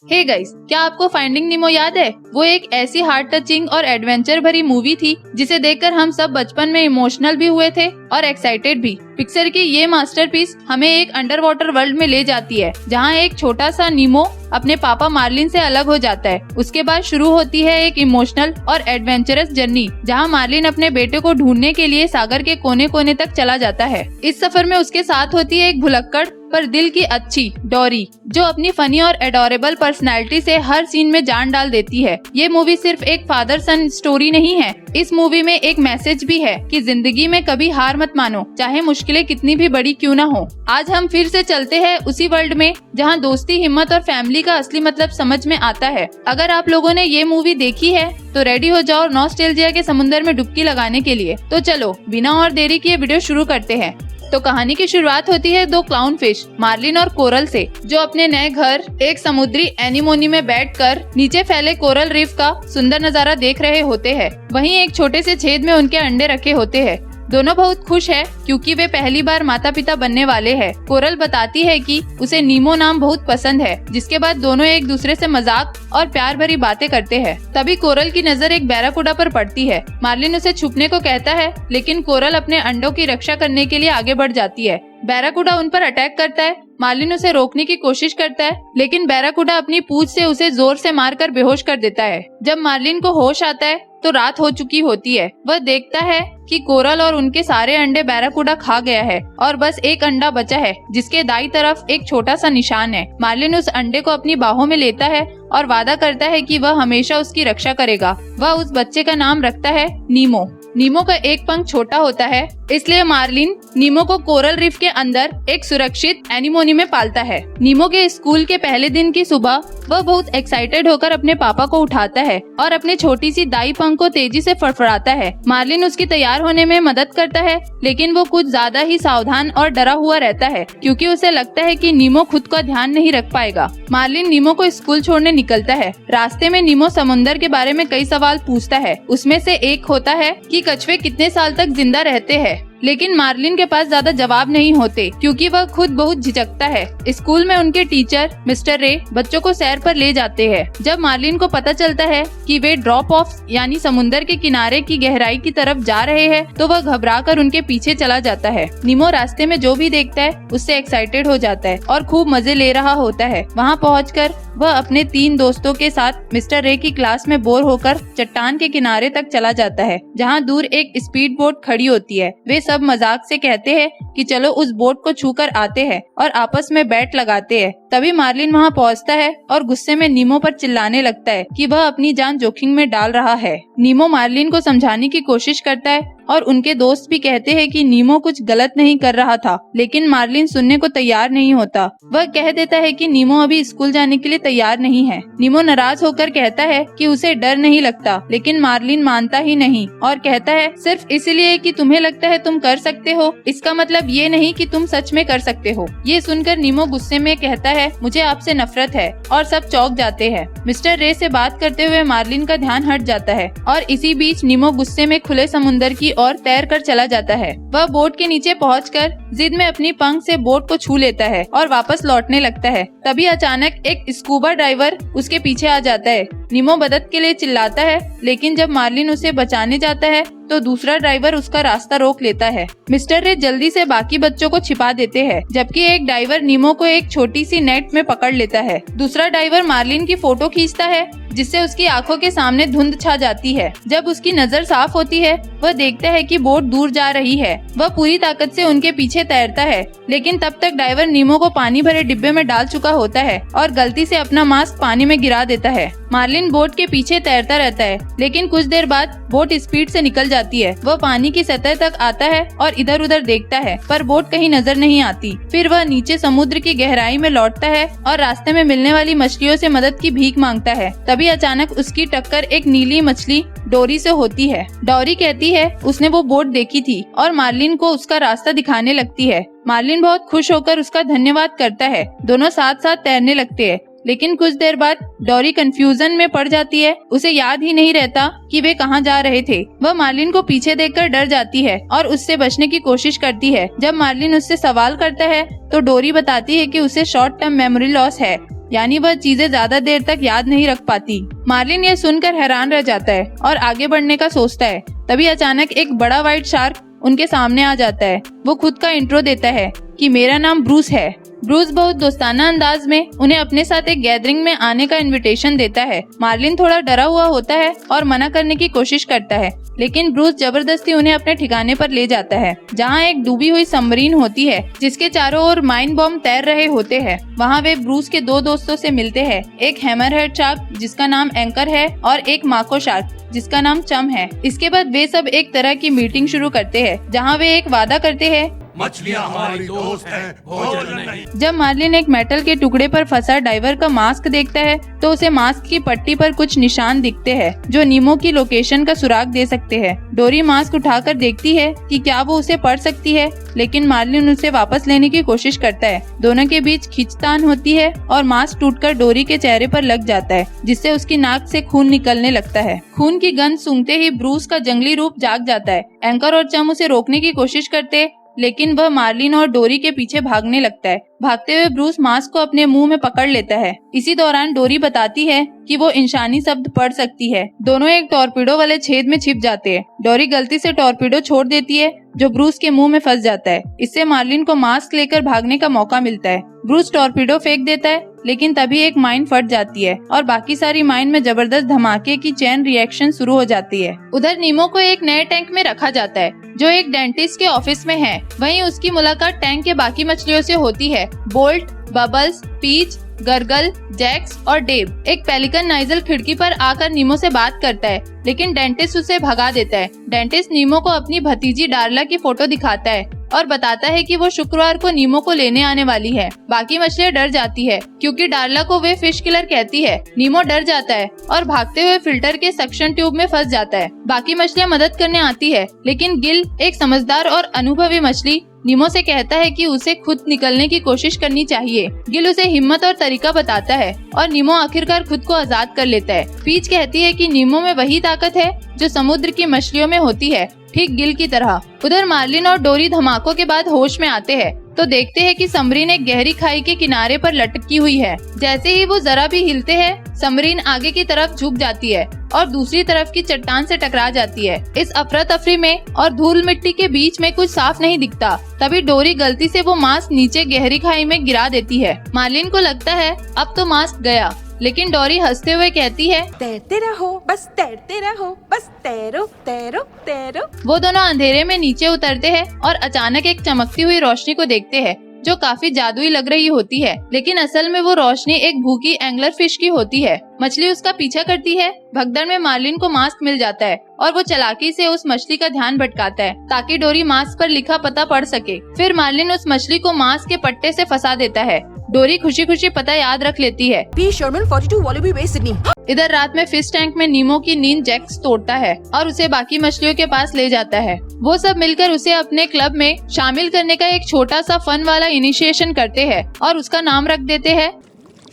Hey guys, क्या आपको finding नीमो याद है? वो एक ऐसी हार्ट टचिंग और एडवेंचर भरी मूवी थी जिसे देखकर हम सब बचपन में इमोशनल भी हुए थे और एक्साइटेड भी। पिक्सर की ये मास्टरपीस हमें एक अंडर वाटर वर्ल्ड में ले जाती है जहाँ एक छोटा सा नीमो अपने पापा मार्लिन से अलग हो जाता है। उसके बाद शुरू होती है एक इमोशनल और एडवेंचरस जर्नी जहाँ मार्लिन अपने बेटे को ढूंढने के लिए सागर के कोने कोने तक चला जाता है। इस सफर में उसके साथ होती है एक भुलक्कड़ पर दिल की अच्छी डोरी, जो अपनी फनी और एडोरेबल पर्सनैलिटी से हर सीन में जान डाल देती है। ये मूवी सिर्फ एक फादर सन स्टोरी नहीं है, इस मूवी में एक मैसेज भी है कि जिंदगी में कभी हार मत मानो, चाहे मुश्किलें कितनी भी बड़ी क्यों ना हो। आज हम फिर से चलते हैं उसी वर्ल्ड में जहाँ दोस्ती, हिम्मत और फैमिली का असली मतलब समझ में आता है। अगर आप लोगों ने ये मूवी देखी है तो रेडी हो जाओ नॉस्टैल्जिया के समुद्र में डुबकी लगाने के लिए। तो चलो बिना और देरी किए वीडियो शुरू करते हैं। तो कहानी की शुरुआत होती है दो क्लाउन फिश मार्लिन और कोरल से, जो अपने नए घर एक समुद्री एनीमोनी में बैठकर नीचे फैले कोरल रीफ का सुंदर नजारा देख रहे होते हैं। वहीं एक छोटे से छेद में उनके अंडे रखे होते हैं। दोनों बहुत खुश है क्योंकि वे पहली बार माता पिता बनने वाले हैं। कोरल बताती है कि उसे नीमो नाम बहुत पसंद है, जिसके बाद दोनों एक दूसरे से मजाक और प्यार भरी बातें करते हैं। तभी कोरल की नजर एक बैराकूडा पर पड़ती है। मार्लिन उसे छुपने को कहता है, लेकिन कोरल अपने अंडों की रक्षा करने के लिए आगे बढ़ जाती है। बैराकूडा उन पर अटैक करता है। मार्लिन उसे रोकने की कोशिश करता है, लेकिन बैराकूडा अपनी पूंछ से उसे जोर से मारकर बेहोश कर देता है। जब मार्लिन को होश आता है तो रात हो चुकी होती है। वह देखता है कि कोरल और उनके सारे अंडे बैराकूडा खा गया है और बस एक अंडा बचा है, जिसके दाईं तरफ एक छोटा सा निशान है। मार्लिन उस अंडे को अपनी बाहों में लेता है और वादा करता है कि वह हमेशा उसकी रक्षा करेगा। वह उस बच्चे का नाम रखता है नीमो। नीमो का एक पंख छोटा होता है, इसलिए मार्लिन नीमो को कोरल रीफ के अंदर एक सुरक्षित एनीमोनी में पालता है। नीमो के स्कूल के पहले दिन की सुबह वह बहुत एक्साइटेड होकर अपने पापा को उठाता है और अपने छोटी सी दाई पंख को तेजी से फड़फड़ाता है। मार्लिन उसकी तैयार होने में मदद करता है, लेकिन वो कुछ ज्यादा ही सावधान और डरा हुआ रहता है क्योंकि उसे लगता है कि नीमो खुद का ध्यान नहीं रख पाएगा। मार्लिन नीमो को स्कूल छोड़ने निकलता है। रास्ते में नीमो समुंदर के बारे में कई सवाल पूछता है। उसमें से एक होता है कि कछुए कितने साल तक जिंदा रहते हैं, लेकिन मार्लिन के पास ज्यादा जवाब नहीं होते क्योंकि वह खुद बहुत झिझकता है। स्कूल में उनके टीचर मिस्टर रे बच्चों को सैर पर ले जाते हैं। जब मार्लिन को पता चलता है कि वे ड्रॉप ऑफ यानी समुंदर के किनारे की गहराई की तरफ जा रहे हैं, तो वह घबराकर उनके पीछे चला जाता है। नीमो रास्ते में जो भी देखता है उससे एक्साइटेड हो जाता है और खूब मजे ले रहा होता है। वहाँ पहुँचकर वह अपने 3 दोस्तों के साथ मिस्टर रे की क्लास में बोर होकर चट्टान के किनारे तक चला जाता है, जहाँ दूर एक स्पीड बोट खड़ी होती है। वे सब मजाक से कहते हैं कि चलो उस बोट को छूकर आते हैं और आपस में बैट लगाते हैं। तभी मार्लिन वहां पहुंचता है और गुस्से में नीमो पर चिल्लाने लगता है कि वह अपनी जान जोखिम में डाल रहा है। नीमो मार्लिन को समझाने की कोशिश करता है और उनके दोस्त भी कहते हैं कि नीमो कुछ गलत नहीं कर रहा था, लेकिन मार्लिन सुनने को तैयार नहीं होता। वह कह देता है कि नीमो अभी स्कूल जाने के लिए तैयार नहीं है। नीमो नाराज होकर कहता है कि उसे डर नहीं लगता, लेकिन मार्लिन मानता ही नहीं और कहता है सिर्फ इसलिए कि तुम्हें लगता है तुम कर सकते हो, इसका मतलब ये नहीं कि तुम सच में कर सकते हो। ये सुनकर नीमो गुस्से में कहता है मुझे आपसे नफरत है और सब चौंक जाते हैं। मिस्टर रे से बात करते हुए मार्लिन का ध्यान हट जाता है और इसी बीच नीमो गुस्से में खुले समुंदर की और तैर कर चला जाता है। वह बोट के नीचे पहुंचकर जिद में अपनी पंख से बोट को छू लेता है और वापस लौटने लगता है। तभी अचानक एक स्कूबा डाइवर उसके पीछे आ जाता है। नीमो मदद के लिए चिल्लाता है, लेकिन जब मार्लिन उसे बचाने जाता है तो दूसरा ड्राइवर उसका रास्ता रोक लेता है। मिस्टर रे जल्दी से बाकी बच्चों को छिपा देते हैं, जबकि एक डाइवर नीमो को एक छोटी सी नेट में पकड़ लेता है। दूसरा डाइवर मार्लिन की फोटो खींचता है, जिससे उसकी आंखों के सामने धुंध छा जाती है। जब उसकी नजर साफ होती है, वह देखता है कि बोट दूर जा रही है। वह पूरी ताकत से उनके पीछे तैरता है, लेकिन तब तक डाइवर नीमो को पानी भरे डिब्बे में डाल चुका होता है और गलती से अपना मास्क पानी में गिरा देता है। मार्लिन बोट के पीछे तैरता रहता है, लेकिन कुछ देर बाद बोट स्पीड से निकल जाती है। वह पानी की सतह तक आता है और इधर उधर देखता है, पर बोट कहीं नजर नहीं आती। फिर वह नीचे समुद्र की गहराई में लौटता है और रास्ते में मिलने वाली मछलियों से मदद की भीख मांगता है। तभी अचानक उसकी टक्कर एक नीली मछली डोरी से होती है। डोरी कहती है उसने वो बोट देखी थी और मार्लिन को उसका रास्ता दिखाने लगती है। मार्लिन बहुत खुश होकर उसका धन्यवाद करता है। दोनों साथ साथ तैरने लगते हैं, लेकिन कुछ देर बाद डोरी कंफ्यूजन में पड़ जाती है। उसे याद ही नहीं रहता कि वे कहाँ जा रहे थे। वह मार्लिन को पीछे देखकर डर जाती है और उससे बचने की कोशिश करती है। जब मार्लिन उससे सवाल करता है तो डोरी बताती है कि उसे शॉर्ट टर्म मेमोरी लॉस है यानी वह चीजें ज्यादा देर तक याद नहीं रख पाती। मार्लिन ये सुनकर हैरान रह जाता है और आगे बढ़ने का सोचता है। तभी अचानक एक बड़ा व्हाइट शार्क उनके सामने आ जाता है। वो खुद का इंट्रो देता है कि मेरा नाम ब्रूस है। ब्रूस बहुत दोस्ताना अंदाज में उन्हें अपने साथ एक गैदरिंग में आने का इनविटेशन देता है। मार्लिन थोड़ा डरा हुआ होता है और मना करने की कोशिश करता है, लेकिन ब्रूस जबरदस्ती उन्हें अपने ठिकाने पर ले जाता है, जहां एक डूबी हुई सबमरीन होती है जिसके चारों ओर माइन बॉम्ब तैर रहे होते हैं। वहां वे ब्रूस के दो दोस्तों से मिलते हैं, एक हैमरहेड शार्क जिसका नाम एंकर है और एक माको शार्क जिसका नाम चम है। इसके बाद वे सब एक तरह की मीटिंग शुरू करते हैं, जहां वे एक वादा करते हैं, मछलियाँ हमारी दोस्त हैं, भोजन नहीं। जब मार्लिन एक मेटल के टुकड़े पर फंसा डाइवर का मास्क देखता है तो उसे मास्क की पट्टी पर कुछ निशान दिखते हैं जो नीमो की लोकेशन का सुराग दे सकते हैं। डोरी मास्क उठाकर देखती है कि क्या वो उसे पढ़ सकती है, लेकिन मार्लिन उसे वापस लेने की कोशिश करता है। दोनों के बीच खींचतान होती है और मास्क टूटकर डोरी के चेहरे पर लग जाता है, जिससे उसकी नाक से खून निकलने लगता है। खून की गंध सूंघते ही ब्रूस का जंगली रूप जाग जाता है। एंकर और चम उसे रोकने की कोशिश करते, लेकिन वह मार्लिन और डोरी के पीछे भागने लगता है। भागते हुए ब्रूस मास्क को अपने मुंह में पकड़ लेता है। इसी दौरान डोरी बताती है कि वो इंसानी शब्द पढ़ सकती है। दोनों एक टॉर्पीडो वाले छेद में छिप जाते हैं। डोरी गलती से टॉर्पीडो छोड़ देती है जो ब्रूस के मुंह में फंस जाता है। इससे मार्लिन को मास्क लेकर भागने का मौका मिलता है। ब्रूस टॉर्पीडो फेंक देता है, लेकिन तभी एक माइन फट जाती है और बाकी सारी माइन में जबरदस्त धमाके की चेन रिएक्शन शुरू हो जाती है। उधर नीमो को एक नए टैंक में रखा जाता है जो एक डेंटिस्ट के ऑफिस में है। वहीं उसकी मुलाकात टैंक के बाकी मछलियों से होती है। बोल्ट, बबल्स, पीच, गरगल, जैक्स और डेब। एक पेलिकन नाइजल खिड़की पर आकर नीमो से बात करता है, लेकिन डेंटिस्ट उसे भगा देता है। डेंटिस्ट नीमो को अपनी भतीजी डार्ला की फोटो दिखाता है और बताता है कि वो शुक्रवार को नीमो को लेने आने वाली है। बाकी मछलियाँ डर जाती है क्योंकि डार्ला को वे फिश किलर कहती है। नीमो डर जाता है और भागते हुए फिल्टर के सक्शन ट्यूब में फंस जाता है। बाकी मछलियाँ मदद करने आती है, लेकिन गिल, एक समझदार और अनुभवी मछली, नीमो से कहता है कि उसे खुद निकलने की कोशिश करनी चाहिए। गिल उसे हिम्मत और तरीका बताता है और नीमो आखिरकार खुद को आजाद कर लेता है। पीच कहती है कि नीमो में वही ताकत है जो समुद्र की मछलियों में होती है, ठीक गिल की तरह। उधर मार्लिन और डोरी धमाकों के बाद होश में आते हैं तो देखते हैं कि सबमरीन एक गहरी खाई के किनारे पर लटकी हुई है। जैसे ही वो जरा भी हिलते हैं, सबमरीन आगे की तरफ झुक जाती है और दूसरी तरफ की चट्टान से टकरा जाती है। इस अफरा तफरी में और धूल मिट्टी के बीच में कुछ साफ नहीं दिखता। तभी डोरी गलती से वो मास्क नीचे गहरी खाई में गिरा देती है। मार्लिन को लगता है अब तो मास्क गया, लेकिन डोरी हंसते हुए कहती है, तैरते रहो, बस तैरते रहो, बस तैरो तैरो तैरो। वो दोनों अंधेरे में नीचे उतरते हैं और अचानक एक चमकती हुई रोशनी को देखते हैं जो काफी जादुई लग रही होती है, लेकिन असल में वो रोशनी एक भूखी एंगलर फिश की होती है। मछली उसका पीछा करती है। भगदड़ में मार्लिन को मास्क मिल जाता है और वो चालाकी से उस मछली का ध्यान भटकाता है ताकि डोरी मास्क पर लिखा पता पढ़ सके। फिर मार्लिन उस मछली को मास्क के पट्टे से फंसा देता है। डोरी खुशी खुशी पता याद रख लेती है। बी शर्मन 42 वॉल्यूबी वे सिडनी। इधर रात में फिश टैंक में नीमो की नींद जैक्स तोड़ता है और उसे बाकी मछलियों के पास ले जाता है। वो सब मिलकर उसे अपने क्लब में शामिल करने का एक छोटा सा फन वाला इनिशिएशन करते हैं और उसका नाम रख देते हैं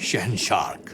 शहनशार्क।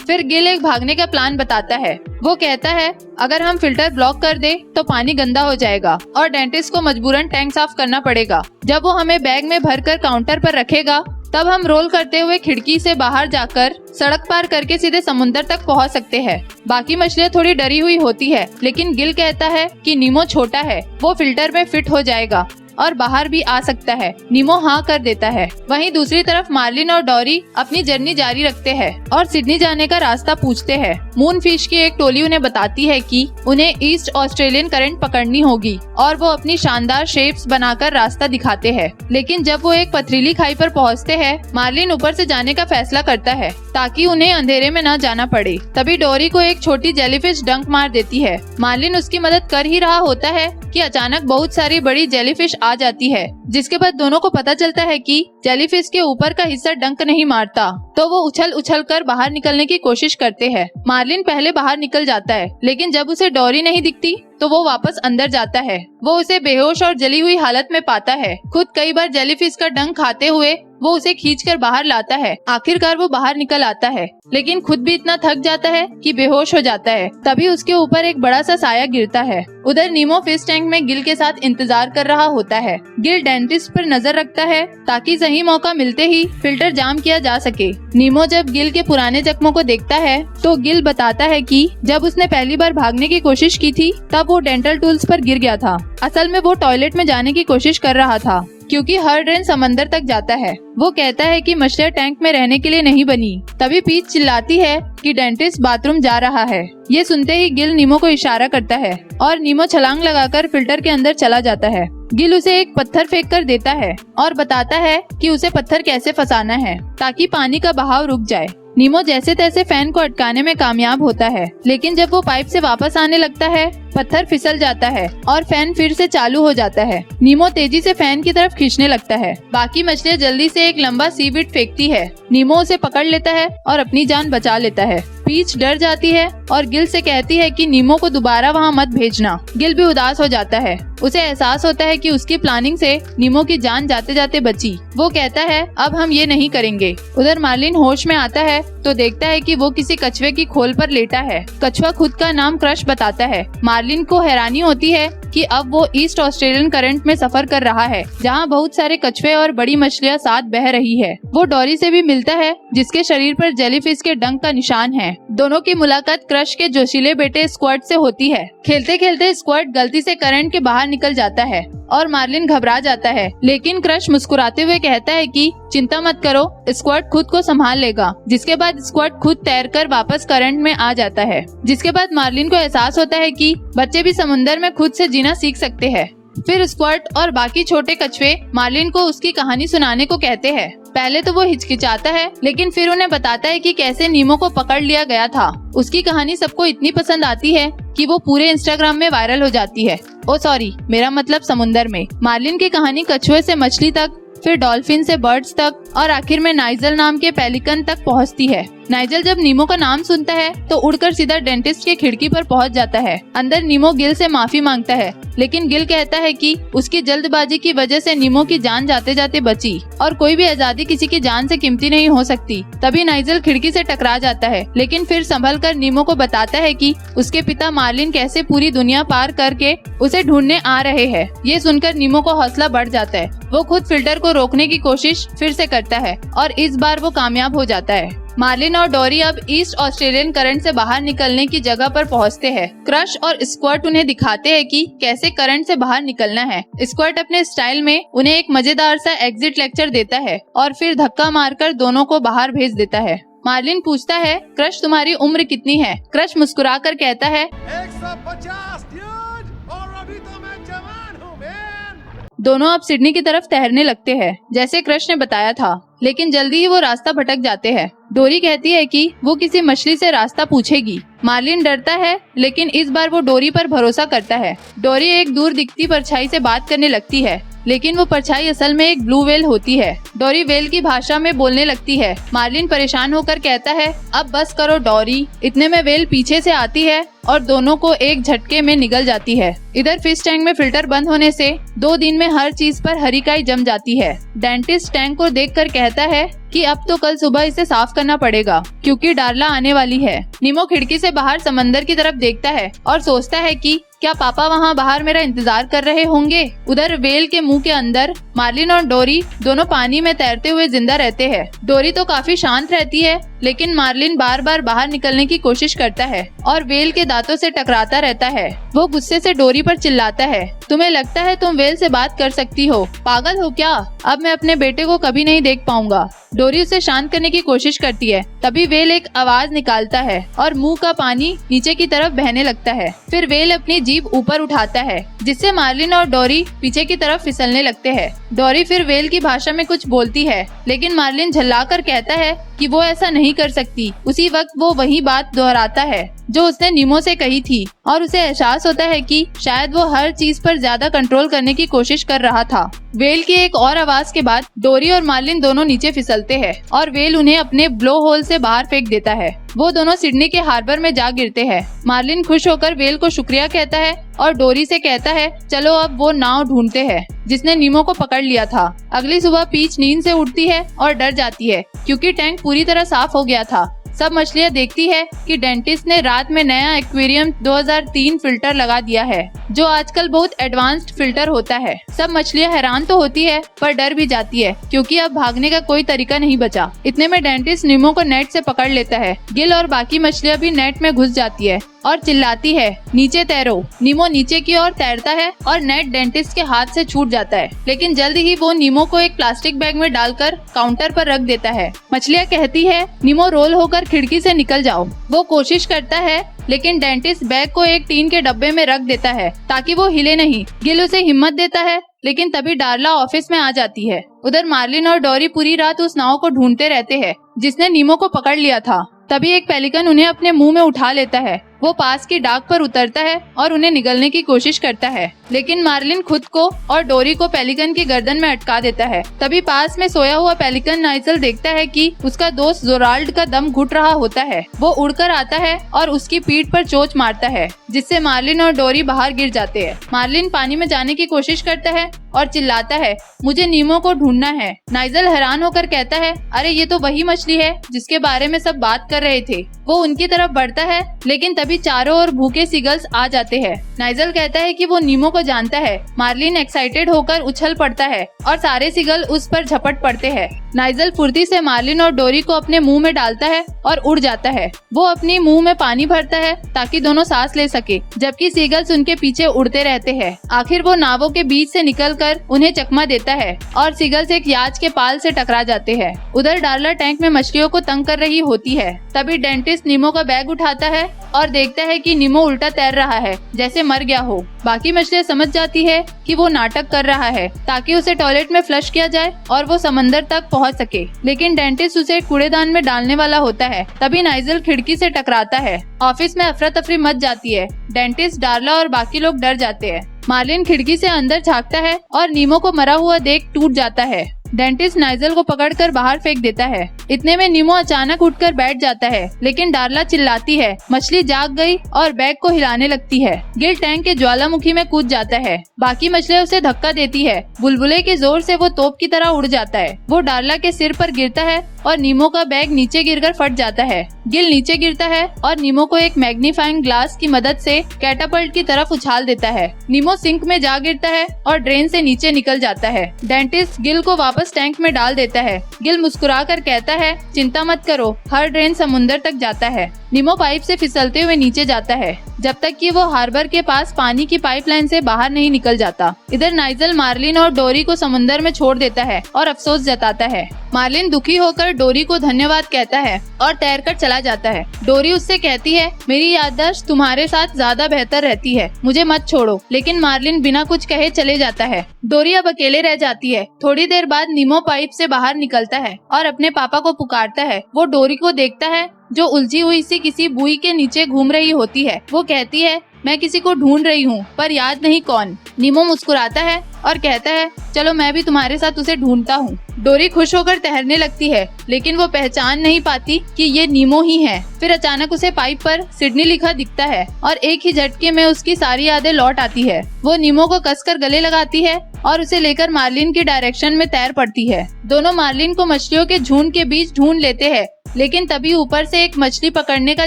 फिर गिल एक भागने का प्लान बताता है। वो कहता है अगर हम फिल्टर ब्लॉक कर दे तो पानी गंदा हो जाएगा और डेंटिस्ट को मजबूरन टैंक साफ करना पड़ेगा। जब वो हमें बैग में भरकर काउंटर पर रखेगा तब हम रोल करते हुए खिड़की से बाहर जाकर सड़क पार करके सीधे समुद्र तक पहुंच सकते हैं। बाकी मछलियाँ थोड़ी डरी हुई होती है, लेकिन गिल कहता है कि नीमो छोटा है, वो फिल्टर में फिट हो जाएगा और बाहर भी आ सकता है। नीमो हाँ कर देता है। वहीं दूसरी तरफ मार्लिन और डोरी अपनी जर्नी जारी रखते हैं और सिडनी जाने का रास्ता पूछते हैं। मून फिश की एक टोली उन्हें बताती है कि उन्हें ईस्ट ऑस्ट्रेलियन करंट पकड़नी होगी और वो अपनी शानदार शेप्स बनाकर रास्ता दिखाते हैं। लेकिन जब वो एक पथरीली खाई पर पहुंचते हैं, मार्लिन ऊपर से जाने का फैसला करता है ताकि उन्हें अंधेरे में न जाना पड़े। तभी डोरी को एक छोटी जेलीफिश डंक मार देती है। मार्लिन उसकी मदद कर ही रहा होता है कि अचानक बहुत सारी बड़ी जेलीफिश आ जाती है, जिसके बाद दोनों को पता चलता है कि जेलीफिश के ऊपर का हिस्सा डंक नहीं मारता, तो वो उछल उछल कर बाहर निकलने की कोशिश करते हैं। मार्लिन पहले बाहर निकल जाता है, लेकिन जब उसे डोरी नहीं दिखती तो वो वापस अंदर जाता है। वो उसे बेहोश और जली हुई हालत में पाता है। खुद कई बार जेलीफिश का डंक खाते हुए वो उसे खींचकर बाहर लाता है। आखिरकार वो बाहर निकल आता है, लेकिन खुद भी इतना थक जाता है कि बेहोश हो जाता है। तभी उसके ऊपर एक बड़ा सा साया गिरता है। उधर नीमो फिश टैंक में गिल के साथ इंतजार कर रहा होता है। गिल डेंटिस्ट पर नजर रखता है ताकि सही मौका मिलते ही फिल्टर जाम किया जा सके। नीमो जब गिल के पुराने जख्मों को देखता है तो गिल बताता है कि जब उसने पहली बार भागने की कोशिश की थी तब वो डेंटल टूल्स पर गिर गया था। असल में वो टॉयलेट में जाने की कोशिश कर रहा था क्योंकि हर ड्रेन समंदर तक जाता है। वो कहता है कि मछलियाँ टैंक में रहने के लिए नहीं बनी। तभी पीच चिल्लाती है कि डेंटिस्ट बाथरूम जा रहा है। ये सुनते ही गिल नीमो को इशारा करता है और नीमो छलांग लगाकर फिल्टर के अंदर चला जाता है। गिल उसे एक पत्थर फेंक कर देता है और बताता है कि उसे पत्थर कैसे फंसाना है ताकि पानी का बहाव रुक जाए। नीमो जैसे तैसे फैन को अटकाने में कामयाब होता है, लेकिन जब वो पाइप से वापस आने लगता है पत्थर फिसल जाता है और फैन फिर से चालू हो जाता है। नीमो तेजी से फैन की तरफ खींचने लगता है। बाकी मछलियाँ जल्दी से एक लंबा सीवीड फेंकती है। नीमो उसे पकड़ लेता है और अपनी जान बचा लेता है। पीच डर जाती है और गिल से कहती है कि नीमो को दोबारा वहाँ मत भेजना। गिल भी उदास हो जाता है। उसे एहसास होता है कि उसकी प्लानिंग से नीमो की जान जाते जाते बची। वो कहता है अब हम ये नहीं करेंगे। उधर मार्लिन होश में आता है तो देखता है कि वो किसी कछुए की खोल पर लेटा है। कछुआ खुद का नाम क्रश बताता है। मार्लिन को हैरानी होती है कि अब वो ईस्ट ऑस्ट्रेलियन करंट में सफर कर रहा है जहाँ बहुत सारे कछुए और बड़ी मछलियाँ साथ बह रही है। वो डोरी से भी मिलता है जिसके शरीर पर जेलीफिश के डंक का निशान है। दोनों की मुलाकात क्रश के जोशीले बेटे स्क्वर्ट से होती है। खेलते खेलते स्क्वर्ट गलती से करंट के बाहर निकल जाता है और मार्लिन घबरा जाता है, लेकिन क्रश मुस्कुराते हुए कहता है कि चिंता मत करो, स्क्वर्ट खुद को संभाल लेगा। जिसके बाद स्क्वर्ट खुद तैरकर वापस करंट में आ जाता है। जिसके बाद मार्लिन को एहसास होता है कि बच्चे भी समुद्र में खुद से जीना सीख सकते हैं। फिर स्क्वर्ट और बाकी छोटे कछुए मार्लिन को उसकी कहानी सुनाने को कहते हैं। पहले तो वो हिचकिचाता है, लेकिन फिर उन्हें बताता है कि कैसे नीमो को पकड़ लिया गया था। उसकी कहानी सबको इतनी पसंद आती है कि वो पूरे इंस्टाग्राम में वायरल हो जाती है। ओ सॉरी, मेरा मतलब समुंदर में। मार्लिन की कहानी कछुए से मछली तक, फिर डॉल्फिन से बर्ड्स तक और आखिर में नाइजल नाम के पेलिकन तक पहुंचती है। नाइजल जब नीमो का नाम सुनता है तो उड़कर सीधा डेंटिस्ट के खिड़की पर पहुंच जाता है। अंदर नीमो गिल से माफी मांगता है, लेकिन गिल कहता है कि उसकी जल्दबाजी की वजह से नीमो की जान जाते जाते बची और कोई भी आजादी किसी की जान से कीमती नहीं हो सकती। तभी नाइजल खिड़की से टकरा जाता है, लेकिन फिर संभल कर नीमो को बताता है कि उसके पिता मार्लिन कैसे पूरी दुनिया पार करके उसे ढूंढने आ रहे हैं। ये सुनकर नीमो को हौसला बढ़ जाता है। वो खुद फिल्टर को रोकने की कोशिश फिर से करता है और इस बार वो कामयाब हो जाता है। मार्लिन और डोरी अब ईस्ट ऑस्ट्रेलियन करंट से बाहर निकलने की जगह पर पहुंचते हैं। क्रश और स्क्वर्ट उन्हें दिखाते हैं कि कैसे करंट से बाहर निकलना है। स्क्वर्ट अपने स्टाइल में उन्हें एक मजेदार सा एग्जिट लेक्चर देता है और फिर धक्का मारकर दोनों को बाहर भेज देता है। मार्लिन पूछता है, क्रश तुम्हारी उम्र कितनी है? क्रश मुस्कुराकर कहता है 150 ड्यूड, और अभी तो मैं जवान हूँ मैन। दोनों अब सिडनी की तरफ तैरने लगते हैं जैसे क्रश ने बताया था, लेकिन जल्दी ही वो रास्ता भटक जाते हैं। डोरी कहती है कि वो किसी मछली से रास्ता पूछेगी। मार्लिन डरता है, लेकिन इस बार वो डोरी पर भरोसा करता है। डोरी एक दूर दिखती परछाई से बात करने लगती है, लेकिन वो परछाई असल में एक ब्लू व्हेल होती है। डोरी व्हेल की भाषा में बोलने लगती है। मार्लिन परेशान होकर कहता है, अब बस करो डोरी। इतने में व्हेल पीछे से आती है और दोनों को एक झटके में निगल जाती है। इधर फिश टैंक में फिल्टर बंद होने से 2 दिन में हर चीज पर हरी काई जम जाती है। डेंटिस्ट टैंक को देखकर कहता है कि अब तो कल सुबह इसे साफ करना पड़ेगा क्योंकि डार्ला आने वाली है। नीमो खिड़की से बाहर समंदर की तरफ देखता है और सोचता है कि क्या पापा वहाँ बाहर मेरा इंतजार कर रहे होंगे। उधर व्हेल के मुंह के अंदर मार्लिन और डोरी दोनों पानी में तैरते हुए जिंदा रहते हैं। डोरी तो काफी शांत रहती है, लेकिन मार्लिन बार बार बाहर निकलने की कोशिश करता है और व्हेल के दांतों से टकराता रहता है। वो गुस्से से डोरी पर चिल्लाता है, तुम्हें लगता है तुम व्हेल से बात कर सकती हो? पागल हो क्या? अब मैं अपने बेटे को कभी नहीं देख पाऊंगा। डोरी उसे शांत करने की कोशिश करती है। तभी व्हेल एक आवाज निकालता है और मुंह का पानी नीचे की तरफ बहने लगता है। फिर व्हेल अपनी जीभ ऊपर उठाता है, जिससे मार्लिन और डोरी पीछे की तरफ फिसलने लगते हैं। डोरी फिर व्हेल की भाषा में कुछ बोलती है, लेकिन मार्लिन झल्लाकर कहता है कि वो ऐसा नहीं कर सकती। उसी वक्त वो वही बात दोहराता है जो उसने नीमो से कही थी और उसे एहसास होता है कि शायद वो हर चीज पर ज्यादा कंट्रोल करने की कोशिश कर रहा था। व्हेल की एक और आवाज के बाद डोरी और मार्लिन दोनों नीचे फिसलते हैं और व्हेल उन्हें अपने ब्लो होल से बाहर फेंक देता है। वो दोनों सिडनी के हार्बर में जा गिरते हैं। मार्लिन खुश होकर व्हेल को शुक्रिया कहता है और डोरी से कहता है, चलो अब वो नाव ढूंढते हैं। जिसने नीमो को पकड़ लिया था। अगली सुबह पीच नींद से उठती है और डर जाती है क्योंकि टैंक पूरी तरह साफ हो गया था। सब मछलियाँ देखती है कि डेंटिस्ट ने रात में नया एक्वेरियम 2003 फिल्टर लगा दिया है, जो आजकल बहुत एडवांस्ड फिल्टर होता है। सब मछलियाँ हैरान तो होती है पर डर भी जाती है क्योंकि अब भागने का कोई तरीका नहीं बचा। इतने में डेंटिस्ट नीमो को नेट से पकड़ लेता है। गिल और बाकी मछलियाँ भी नेट में घुस जाती है और चिल्लाती है, नीचे तैरो। नीमो नीचे की ओर तैरता है और नेट डेंटिस्ट के हाथ से छूट जाता है, लेकिन जल्द ही वो नीमो को एक प्लास्टिक बैग में डालकर काउंटर पर रख देता है। मछलियाँ कहती है, नीमो रोल होकर खिड़की से निकल जाओ। वो कोशिश करता है लेकिन डेंटिस्ट बैग को एक टीन के डब्बे में रख देता है ताकि वो हिले नहीं। गिल उसे हिम्मत देता है लेकिन तभी डार्ला ऑफिस में आ जाती है। उधर मार्लिन और डोरी पूरी रात उस नाव को ढूंढते रहते हैं जिसने नीमो को पकड़ लिया था। तभी एक पेलिकन उन्हें अपने मुंह में उठा लेता है। वो पास की डाक पर उतरता है और उन्हें निगलने की कोशिश करता है, लेकिन मार्लिन खुद को और डोरी को पेलिकन की गर्दन में अटका देता है। तभी पास में सोया हुआ पेलिकन नाइजल देखता है कि उसका दोस्त जोराल्ड का दम घुट रहा होता है। वो उड़कर आता है और उसकी पीठ पर चोंच मारता है, जिससे मार्लिन और डोरी बाहर गिर जाते हैं। मार्लिन पानी में जाने की कोशिश करता है और चिल्लाता है, मुझे नीमो को ढूंढना है। नाइजल हैरान होकर कहता है, अरे ये तो वही मछली है जिसके बारे में सब बात कर रहे थे। वो उनकी तरफ बढ़ता है लेकिन तभी चारों ओर भूखे सीगल्स आ जाते हैं। नाइजल कहता है कि वो नीमो को जानता है। मार्लिन एक्साइटेड होकर उछल पड़ता है और सारे सीगल उस पर झपट पड़ते हैं। नाइजल फुर्ती से मार्लिन और डोरी को अपने मुंह में डालता है और उड़ जाता है। वो अपने मुंह में पानी भरता है ताकि दोनों सांस ले सके, जबकि सीगल्स उनके पीछे उड़ते रहते हैं। आखिर वो नावों के बीच से निकलकर उन्हें चकमा देता है और सीगल्स एक याच के पाल से टकरा जाते हैं। उधर डार्ला टैंक में मछलियों को तंग कर रही होती है। तभी डेंटिस्ट नीमो का बैग उठाता है और देखता है कि नीमो उल्टा तैर रहा है, जैसे मर गया हो। बाकी मछलियाँ समझ जाती है कि वो नाटक कर रहा है ताकि उसे टॉयलेट में फ्लश किया जाए और वो समंदर तक पहुंच सके, लेकिन डेंटिस्ट उसे कूड़ेदान में डालने वाला होता है। तभी नाइजल खिड़की से टकराता है। ऑफिस में अफरा तफरी मच जाती है। डेंटिस्ट, डार्ला और बाकी लोग डर जाते हैं। मार्लिन खिड़की से अंदर झांकता है और नीमो को मरा हुआ देख टूट जाता है। डेंटिस्ट नाइजल को पकड़कर बाहर फेंक देता है। इतने में नीमो अचानक उठकर बैठ जाता है, लेकिन डार्ला चिल्लाती है, मछली जाग गई और बैग को हिलाने लगती है। गिल टैंक के ज्वालामुखी में कूद जाता है। बाकी मछलियाँ उसे धक्का देती है। बुलबुले के जोर से वो तोप की तरह उड़ जाता है। वो डार्ला के सिर पर गिरता है और नीमो का बैग नीचे गिरकर फट जाता है। गिल नीचे गिरता है और नीमो को एक मैग्नीफाइंग ग्लास की मदद से कैटापल्ट की तरफ उछाल देता है। नीमो सिंक में जा गिरता है और ड्रेन से नीचे निकल जाता है। डेंटिस्ट गिल को वापस टैंक में डाल देता है। गिल मुस्कुराकर कहता है, चिंता मत करो, हर ड्रेन समुंदर तक जाता है। नीमो पाइप से फिसलते हुए नीचे जाता है जब तक कि वो हार्बर के पास पानी की पाइपलाइन से बाहर नहीं निकल जाता। इधर नाइजल मार्लिन और डोरी को समुंदर में छोड़ देता है और अफसोस जताता है। मार्लिन दुखी होकर डोरी को धन्यवाद कहता है और तैरकर चला जाता है। डोरी उससे कहती है, मेरी याददाश्त तुम्हारे साथ ज्यादा बेहतर रहती है, मुझे मत छोड़ो। लेकिन मार्लिन बिना कुछ कहे चले जाता है। डोरी अब अकेले रह जाती है। थोड़ी देर बाद नीमो पाइप से बाहर निकलता है और अपने पापा को पुकारता है। वो डोरी को देखता है जो उलझी हुई सी किसी बुई के नीचे घूम रही होती है। वो कहती है, मैं किसी को ढूंढ रही हूँ पर याद नहीं कौन। नीमो मुस्कुराता है और कहता है, चलो मैं भी तुम्हारे साथ उसे ढूंढता हूँ। डोरी खुश होकर तैरने लगती है, लेकिन वो पहचान नहीं पाती कि ये नीमो ही है। फिर अचानक उसे पाइप पर सिडनी लिखा दिखता है और एक ही झटके में उसकी सारी यादें लौट आती है। वो नीमो को कसकर गले लगाती है और उसे लेकर मार्लिन की डायरेक्शन में तैर पड़ती है। दोनों मार्लिन को मछलियों के झुंड के बीच ढूंढ लेते हैं, लेकिन तभी ऊपर से एक मछली पकड़ने का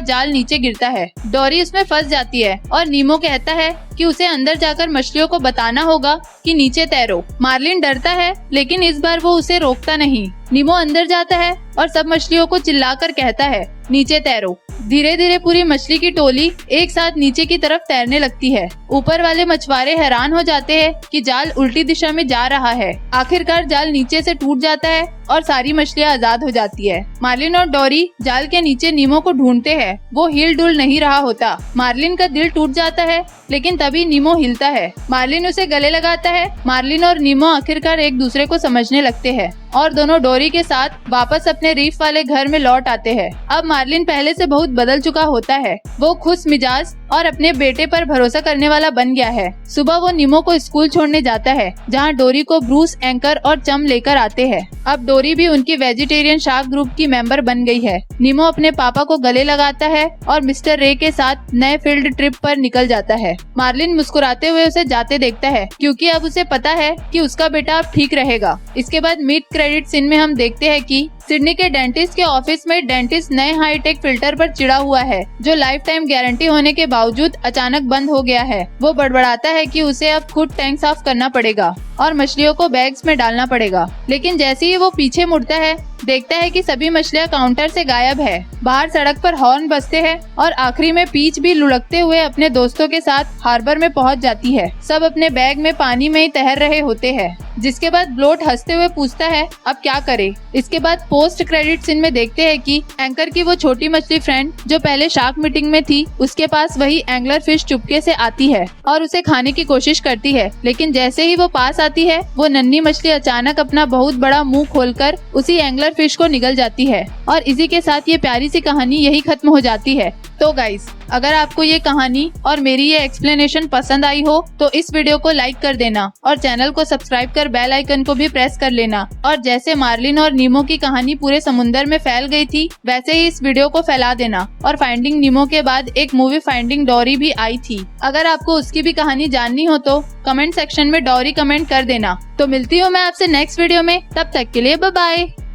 जाल नीचे गिरता है। डोरी उसमें फंस जाती है और नीमो कहता है कि उसे अंदर जाकर मछलियों को बताना होगा कि नीचे तैरो। मार्लिन डरता है, लेकिन इस बार वो उसे रोकता नहीं। नीमो अंदर जाता है और सब मछलियों को चिल्लाकर कहता है, नीचे तैरो। धीरे धीरे पूरी मछली की टोली एक साथ नीचे की तरफ तैरने लगती है। ऊपर वाले मछुआरे हैरान हो जाते हैं कि जाल उल्टी दिशा में जा रहा है। आखिरकार जाल नीचे से टूट जाता है और सारी मछलियाँ आजाद हो जाती है। मार्लिन और डोरी जाल के नीचे नीमो को ढूंढते हैं। वो हिल डुल नहीं रहा होता। मार्लिन का दिल टूट जाता है, लेकिन तभी नीमो हिलता है। मार्लिन उसे गले लगाता है। मार्लिन और नीमो आखिरकार एक दूसरे को समझने लगते हैं। और दोनों डोरी के साथ वापस अपने रीफ वाले घर में लौट आते हैं। अब मार्लिन पहले से बहुत बदल चुका होता है। वो खुश मिजाज और अपने बेटे पर भरोसा करने वाला बन गया है। सुबह वो निमो को स्कूल छोड़ने जाता है, जहाँ डोरी को ब्रूस, एंकर और चम लेकर आते हैं। अब डोरी भी उनकी वेजिटेरियन शार्क ग्रुप की मेंबर बन गई है। निमो अपने पापा को गले लगाता है और मिस्टर रे के साथ नए फील्ड ट्रिप पर निकल जाता है। मार्लिन मुस्कुराते हुए उसे जाते देखता है, क्योंकि अब उसे पता है कि उसका बेटा अब ठीक रहेगा। इसके बाद मिड क्रेडिट सीन में हम देखते हैं कि सिडनी के डेंटिस्ट के ऑफिस में डेंटिस्ट नए हाईटेक फिल्टर पर चिढ़ा हुआ है, जो लाइफ टाइम गारंटी होने के बावजूद अचानक बंद हो गया है। वो बड़बड़ाता है कि उसे अब खुद टैंक साफ करना पड़ेगा और मछलियों को बैग्स में डालना पड़ेगा। लेकिन जैसे ही वो पीछे मुड़ता है, देखता है कि सभी मछलियाँ काउंटर से गायब है। बाहर सड़क पर हॉर्न बजते हैं और आखिरी में पीच भी लुढ़कते हुए अपने दोस्तों के साथ हार्बर में पहुंच जाती है। सब अपने बैग में पानी में ही तैर रहे होते हैं। जिसके बाद ब्लोट हंसते हुए पूछता है अब क्या करे। इसके बाद पोस्ट क्रेडिट सीन में देखते हैं कि एंकर की वो छोटी मछली फ्रेंड जो पहले शार्क मीटिंग में थी, उसके पास वही एंगलर फिश चुपके से आती है और उसे खाने की कोशिश करती है। लेकिन जैसे ही वो पास आती है, वो नन्ही मछली अचानक अपना बहुत बड़ा मुंह खोलकर उसी एंगलर फिश को निगल जाती है। और इसी के साथ ये प्यारी सी कहानी यही खत्म हो जाती है। तो गाइस, अगर आपको ये कहानी और मेरी ये एक्सप्लेनेशन पसंद आई हो तो इस वीडियो को लाइक कर देना और चैनल को सब्सक्राइब कर बेल आइकन को भी प्रेस कर लेना। और जैसे मार्लिन और नीमो की कहानी पूरे समुंदर में फैल गई थी, वैसे ही इस वीडियो को फैला देना। और फाइंडिंग नीमो के बाद एक मूवी फाइंडिंग डोरी भी आई थी। अगर आपको उसकी भी कहानी जाननी हो तो कमेंट सेक्शन में डोरी कमेंट कर देना। तो मिलती हूँ मैं आपसे नेक्स्ट वीडियो में, तब तक के लिए बाय बाय।